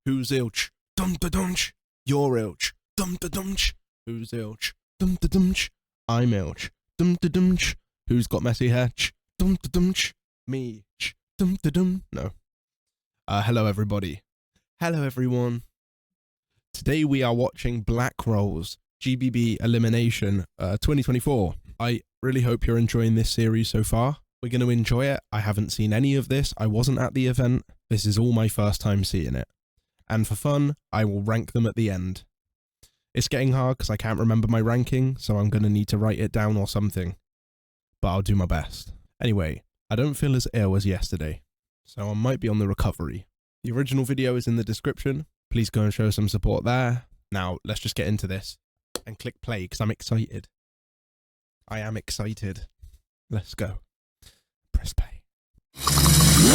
Who's ilch? Dum da dumch. You're ilch. Dum da dumch. Who's ilch? Dum da dumch. I'm ilch. Dum da dumch. Who's got messy hatch? Dum da dumch. Me. Dum da dum. No. Hello everybody. Hello everyone. Today we are watching BlackRoll's GBB Elimination 2024. I really hope you're enjoying this series so far. We're going to enjoy it. I haven't seen any of this. I wasn't at the event. This is all my first time seeing it. And for fun, I will rank them at the end. It's getting hard because I can't remember my ranking, so I'm going to need to write it down or something. But I'll do my best. Anyway, I don't feel as ill as yesterday, so I might be on the recovery. The original video is in the description. Please go and show some support there. Now, let's just get into this and click play because I'm excited. I am excited. Let's go. Press play.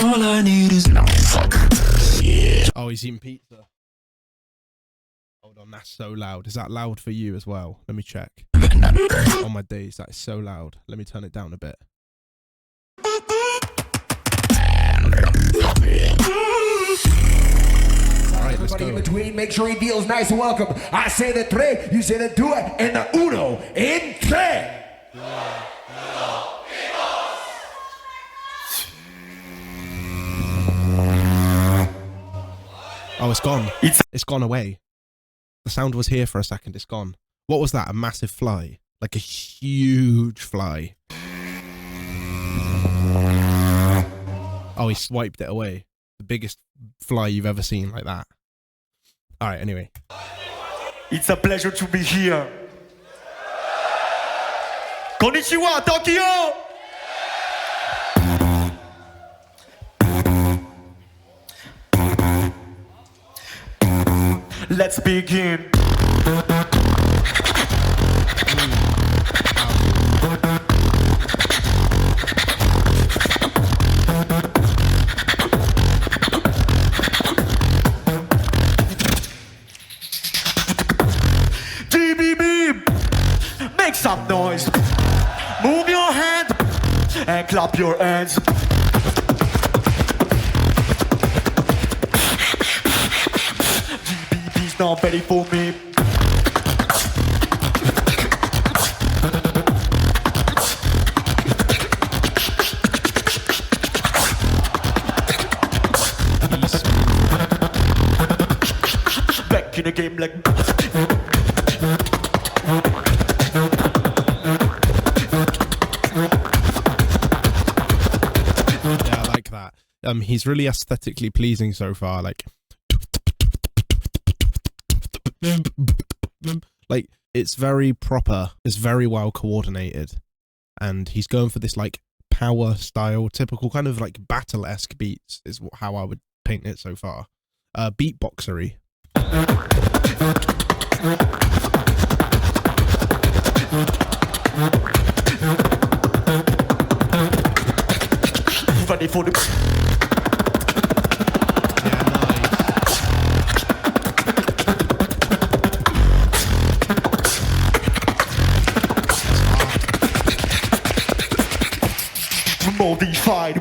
All I need is no fuck. Yeah. Oh, he's eating pizza. Hold on, that's so loud. Is that loud for you as well? Let me check. Oh my days, that is so loud. Let me turn it down a bit. Alright, let's go. In between, make sure he feels nice and welcome. I say the tres, you say the two, and the uno in tres. Oh, it's gone. It's gone away. The sound was here for a second. It's gone. What was that? A massive fly? Like a huge fly. Oh, he swiped it away. The biggest fly you've ever seen like that. Alright, anyway. It's a pleasure to be here. Konnichiwa, Tokyo! Let's begin. GBB, make some noise. Move your hand and clap your hands. GBB's not ready for me. Back in the game like. Yeah, I like that. He's really aesthetically pleasing so far. Like it's very proper. It's very well coordinated, and he's going for this like power style, typical kind of like battle-esque beats. Is how I would paint it so far. Beatboxery. Ready for the. Yeah, nice. Modified.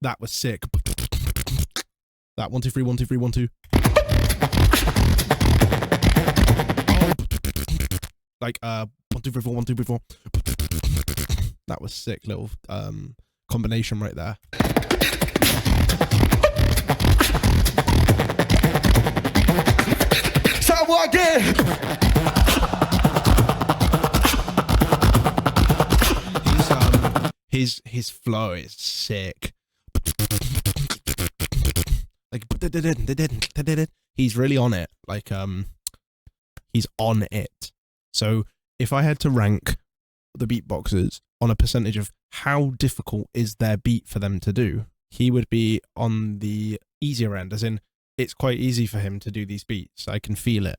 That was sick. That 1 2 3 1 2 3 1 2. Like 1 2 3 4 1 2 3 4. That was sick little combination right there. So again. His flow is sick. Like he's really on it. Like he's on it. So if I had to rank the beatboxers on a percentage of how difficult is their beat for them to do, he would be on the easier end, as in it's quite easy for him to do these beats. I can feel it.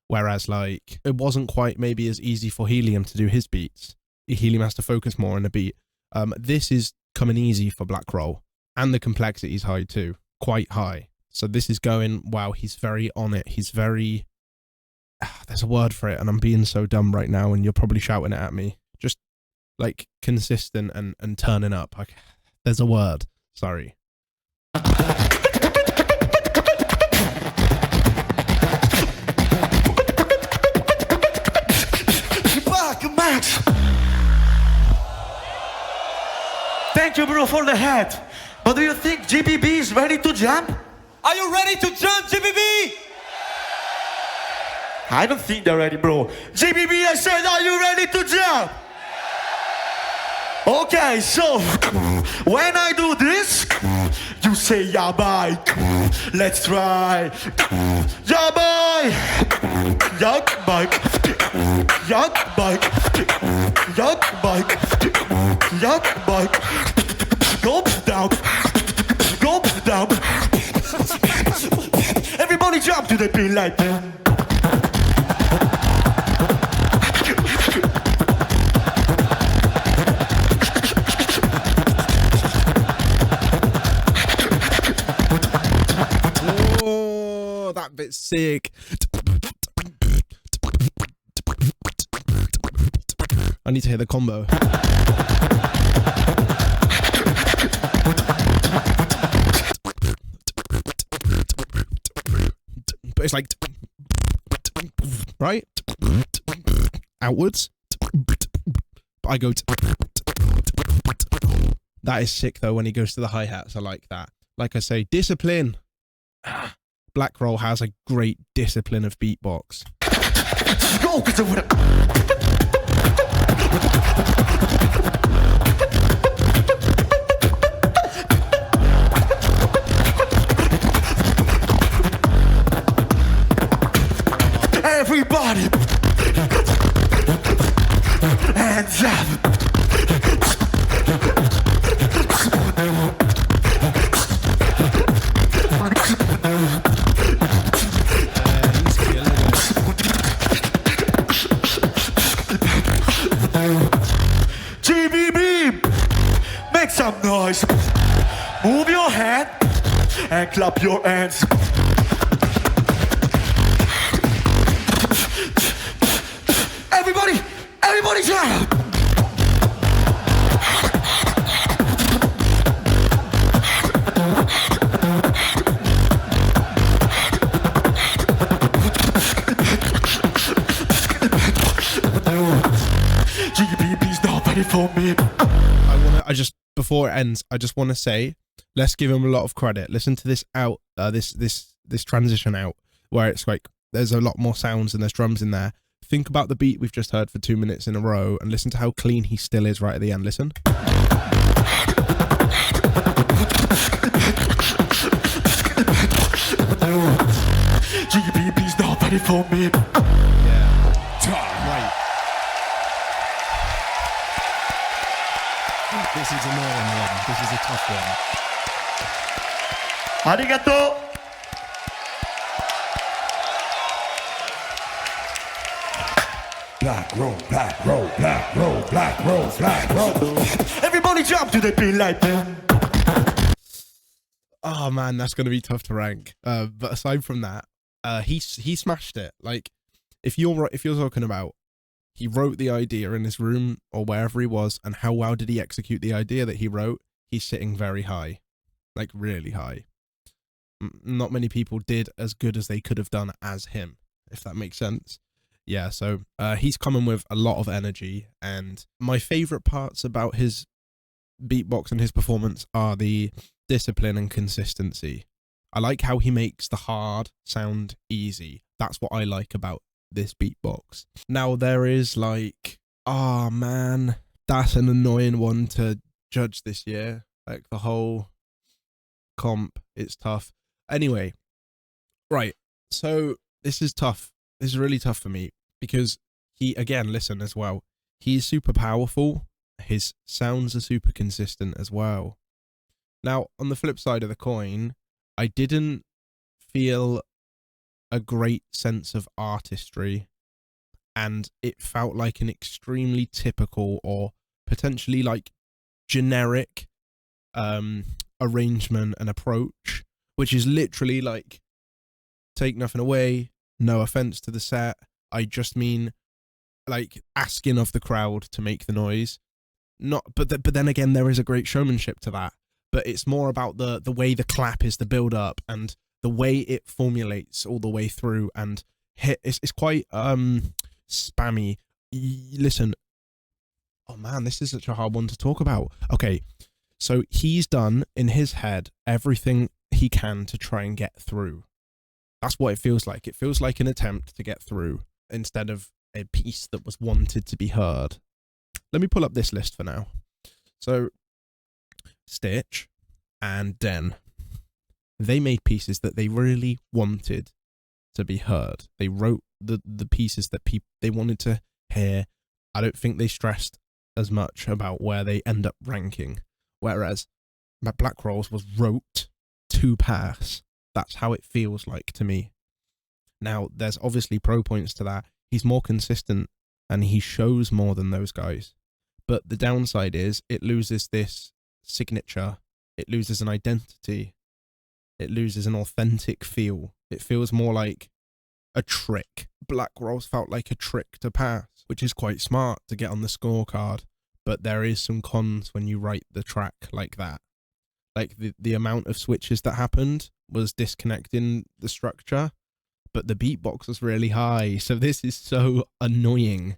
Whereas like it wasn't quite maybe as easy for Helium to do his beats. Helium has to focus more on a beat. This is coming easy for BlackRoll, and the complexity is high too, quite high. So this is going, wow, he's very on it. He's very, there's a word for it, and I'm being so dumb right now, and you're probably shouting it at me. Just like consistent and turning up. Like, there's a word. Sorry. Max. Thank you, bro, for the hat. But do you think GBB is ready to jump? Are you ready to jump, GBB? I don't think they're ready, bro. GBB, I said, are you ready to jump? Okay, so when I do this, you say, yeah, bye. Let's try. Yeah, bye. Yuck, bike. Yuck, bike. Yuck, bike. Yuck, bike. Go down. Go down. Everybody jump to the beat like that. Oh, that bit's sick. I need to hear the combo. But it's like, right? Outwards. But I go. That is sick though when he goes to the hi-hats. I like that. Like I say, discipline. BlackRoll has a great discipline of beatbox. Everybody, hands up. GBB, make some noise. Move your hand and clap your hands. Everybody jump! GBB's not ready for me. Before it ends, I just want to say, let's give him a lot of credit. Listen to this out, this transition out, where it's like there's a lot more sounds and there's drums in there. Think about the beat we've just heard for 2 minutes in a row and listen to how clean he still is right at the end. Listen. GBB's not ready for me. Yeah. Right. This is annoying one. This is a tough one. Arigato. BlackRoll, BlackRoll, BlackRoll, BlackRoll, BlackRoll. Everybody jump to the beat like that. Oh man, that's gonna be tough to rank. But aside from that, he smashed it. Like, if you're talking about, he wrote the idea in his room or wherever he was, and how well did he execute the idea that he wrote? He's sitting very high, like really high. Not many people did as good as they could have done as him, if that makes sense. Yeah, so he's coming with a lot of energy, and my favorite parts about his beatbox and his performance are the discipline and consistency. I like how he makes the hard sound easy. That's what I like about this beatbox. Now there is like, oh man, that's an annoying one to judge this year. Like the whole comp, it's tough. Anyway, right, so this is tough. This is really tough for me because he, again, listen as well. He's super powerful. His sounds are super consistent as well. Now, on the flip side of the coin, I didn't feel a great sense of artistry, and it felt like an extremely typical or potentially like generic arrangement and approach which is literally like, take nothing away, no offense to the set. I just mean like asking of the crowd to make the noise. But then again, there is a great showmanship to that. But it's more about the way the clap is, the build up, and the way it formulates all the way through, and it's quite spammy. Listen, oh man, this is such a hard one to talk about. Okay, so he's done in his head everything he can to try and get through. That's what it feels like. It feels like an attempt to get through instead of a piece that was wanted to be heard. Let me pull up this list for now. So Stitch and Den, they made pieces that they really wanted to be heard. They wrote the pieces that they wanted to hear. I don't think they stressed as much about where they end up ranking, whereas BlackRoll's was wrote to pass. That's how it feels like to me. Now, there's obviously pro points to that. He's more consistent and he shows more than those guys. But the downside is it loses this signature. It loses an identity. It loses an authentic feel. It feels more like a trick. BlackRoll's felt like a trick to pass, which is quite smart to get on the scorecard. But there is some cons when you write the track like that. Like the amount of switches that happened was disconnecting the structure, but the beatbox was really high. So this is so annoying.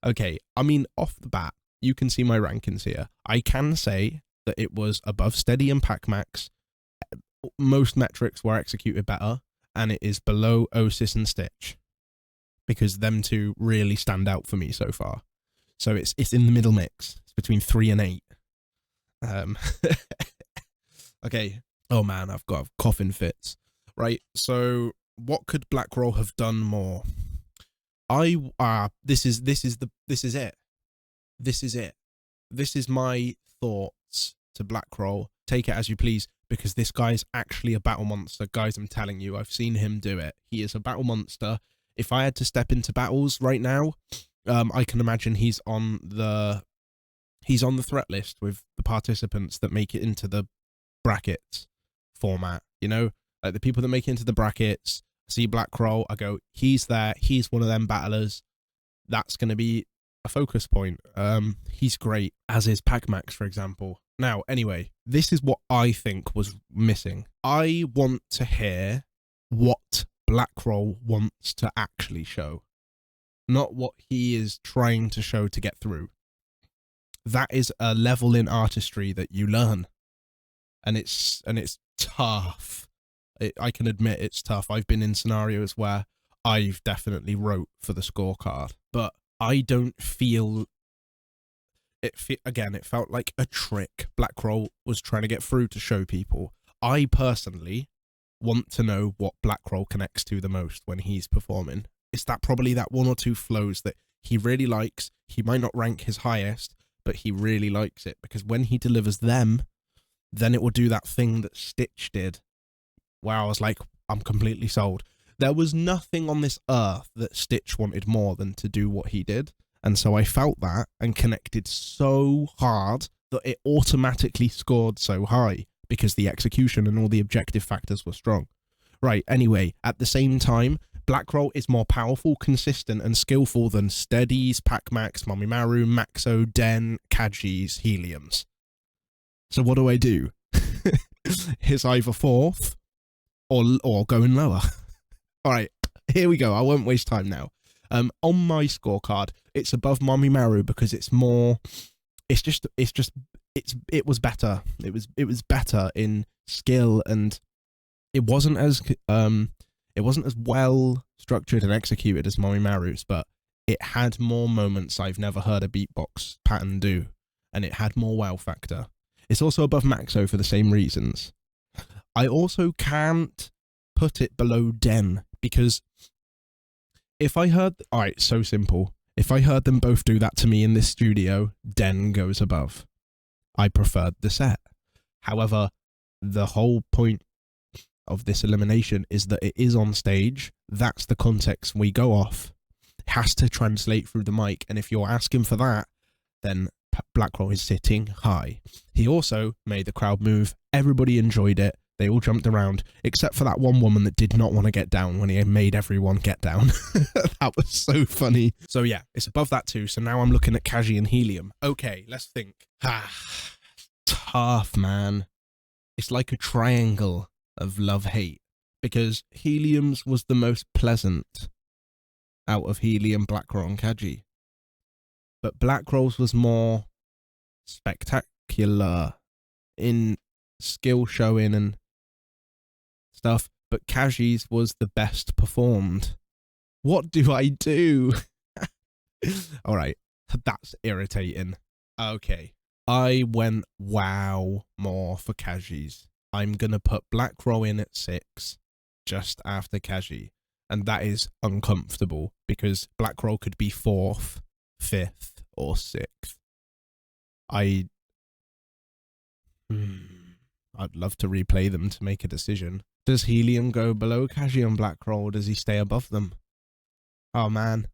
Okay, I mean, off the bat, you can see my rankings here. I can say that it was above Steady and Pac Max. Most metrics were executed better, and it is below Osis and Stitch, because them two really stand out for me so far. So it's in the middle mix. It's between 3 and 8. Okay. Oh man, I've got coughing fits. Right. So what could BlackRoll have done more? This is it. This is my thoughts to BlackRoll. Take it as you please, because this guy's actually a battle monster. Guys, I'm telling you, I've seen him do it. He is a battle monster. If I had to step into battles right now, I can imagine he's on the threat list with the participants that make it into the brackets format. You know, like the people that make it into the brackets. I see BlackRoll, I go, he's there. He's one of them battlers. That's going to be a focus point. He's great, as is Pac Max, for example. Now, anyway, this is what I think was missing. I want to hear what BlackRoll wants to actually show, not what he is trying to show to get through. That is a level in artistry that you learn, and it's tough. I can admit it's tough. I've been in scenarios where I've definitely wrote for the scorecard, but I don't feel it. Again, it felt like a trick BlackRoll was trying to get through to show people. I personally want to know what BlackRoll connects to the most when he's performing. It's probably that one or two flows that he really likes. He might not rank his highest, but he really likes it, because when he delivers them, then it will do that thing that Stitch did, where I was like, I'm completely sold. There was nothing on this earth that Stitch wanted more than to do what he did. And so I felt that and connected so hard that it automatically scored so high, because the execution and all the objective factors were strong. Right, anyway, at the same time, BlackRoll is more powerful, consistent, and skillful than Steadies, Pac Max, Mommy Maru, Maxo, Den, Kajis, Heliums. So what do I do? He's either fourth or going lower. All right, here we go. I won't waste time now. On my scorecard, it's above Mommy Maru because it's more. It was better. It was better in skill, and it wasn't as well structured and executed as Mommy Maru's, but it had more moments I've never heard a beatbox pattern do, and it had more wow factor. It's also above Maxo for the same reasons. I also can't put it below Den, because if I heard... Alright, so simple. If I heard them both do that to me in this studio, Den goes above. I preferred the set. However, the whole point of this elimination is that it is on stage. That's the context we go off. It has to translate through the mic, and if you're asking for that, then BlackRoll is sitting high. He also made the crowd move. Everybody enjoyed it. They all jumped around, except for that one woman that did not want to get down when he made everyone get down. That was so funny. So yeah, it's above that too. So now I'm looking at Kaji and Helium. Okay, let's think. Tough, man. It's like a triangle of love-hate, because Helium's was the most pleasant out of Helium, BlackRoll, and Kaji. But BlackRoll's was more spectacular in skill showing and stuff, but Kaji's was the best performed. What do I do? All right, that's irritating. Okay, I went wow more for Kaji's. I'm gonna put BlackRoll in at 6, just after Kaji, and that is uncomfortable because BlackRoll could be 4th, 5th, or 6th. I'd love to replay them to make a decision. Does Helium go below Kaji and BlackRoll, or does he stay above them? Oh man.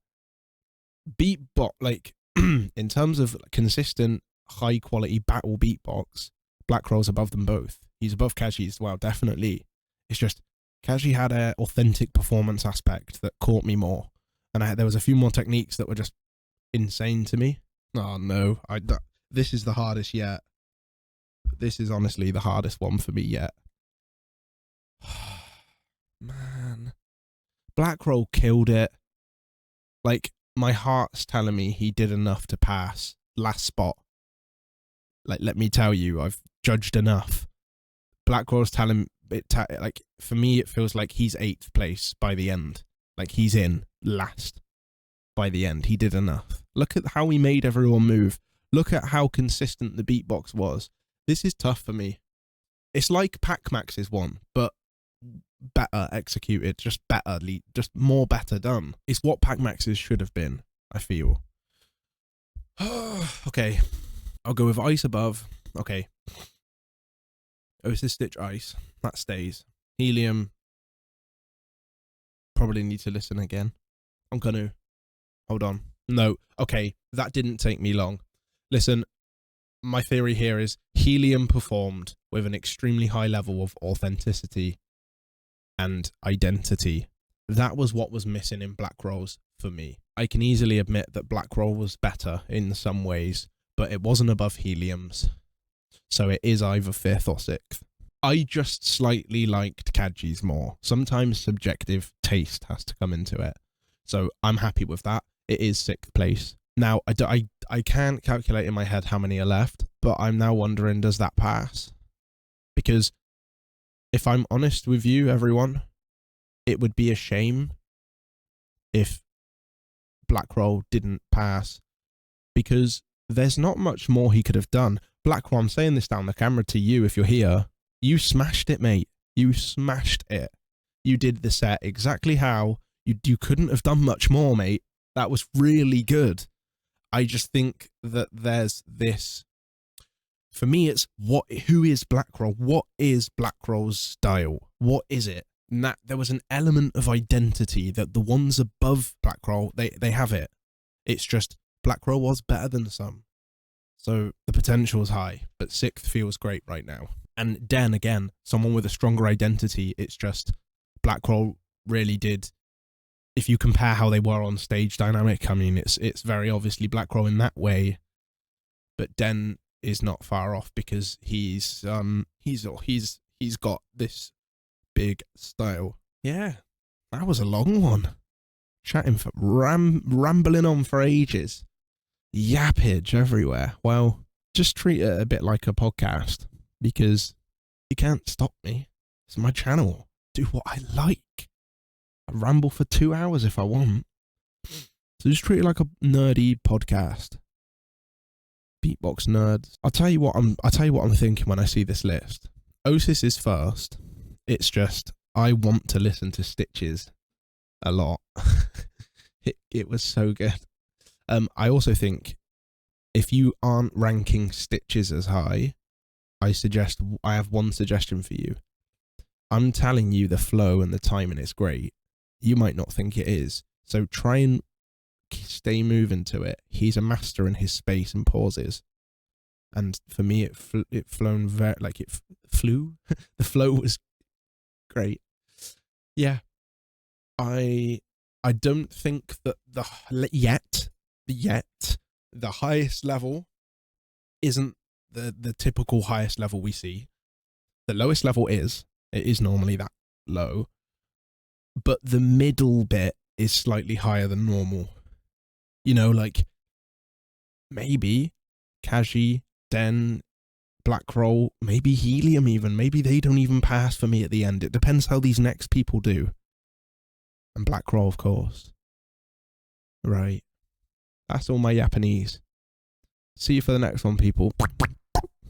Beatbox, like, in terms of consistent, high quality battle beatbox, BlackRoll's above them both. He's above Kaji as well, definitely. It's just, Kaji had an authentic performance aspect that caught me more. And there was a few more techniques that were just insane to me. Oh no, this is the hardest yet. This is honestly the hardest one for me yet. Man. BlackRoll killed it. Like, my heart's telling me he did enough to pass. Last spot. Like, let me tell you, I've judged enough. BlackRoll's telling it, like, for me, it feels like he's 8th place by the end. Like, he's in last by the end. He did enough. Look at how he made everyone move. Look at how consistent the beatbox was. This is tough for me. It's like Pac-Max's one, but better executed, just better, just more better done. It's what Pac-Max's should have been, I feel. Okay, I'll go with Ice above. Okay. Osis Stitch Ice. That stays. Helium. Probably need to listen again. I'm gonna. Hold on. No. Okay, that didn't take me long. Listen, my theory here is Helium performed with an extremely high level of authenticity and identity. That was what was missing in BlackRoll's for me. I can easily admit that BlackRoll was better in some ways, but it wasn't above Helium's. So it is either 5th or 6th. I just slightly liked Kaji's more. Sometimes subjective taste has to come into it. So I'm happy with that. It is 6th place. Now, I can't calculate in my head how many are left, but I'm now wondering, does that pass? Because if I'm honest with you, everyone, it would be a shame if BlackRoll didn't pass, because there's not much more he could have done. BlackRoll, I'm saying this down the camera to you if you're here. You smashed it, mate. You smashed it. You did the set exactly how. You couldn't have done much more, mate. That was really good. I just think that there's this. For me, it's who is BlackRoll? What is BlackRoll's style? What is it? And that there was an element of identity that the ones above BlackRoll, they have it. It's just BlackRoll was better than some. So the potential is high, but 6th feels great right now. And then again, someone with a stronger identity, it's just BlackRoll really did. If you compare how they were on stage dynamic, I mean, it's very obviously BlackRoll in that way, but Den is not far off because he's got this big style. Yeah, that was a long one. Chatting for rambling on for ages, yappage everywhere. Well, just treat it a bit like a podcast because you can't stop me. It's my channel. Do what I like. I ramble for 2 hours if I want. So just treat it like a nerdy podcast. Beatbox nerds. I'll tell you what I'm thinking when I see this list. Osis is first. It's just I want to listen to Stitches a lot. It was so good. I also think if you aren't ranking Stitches as high, I have one suggestion for you. I'm telling you the flow and the timing is great. You might not think it is. So try and stay moving to it. He's a master in his space and pauses. and for me it flown very like it flew. The flow was great. Yeah, I don't think that yet the highest level isn't the typical highest level we see. The lowest level is normally that low, but the middle bit is slightly higher than normal. You know, like maybe Kaji, Den, BlackRoll, maybe Helium even. Maybe they don't even pass for me at the end. It depends how these next people do. And BlackRoll, of course. Right. That's all my Japanese. See you for the next one, people.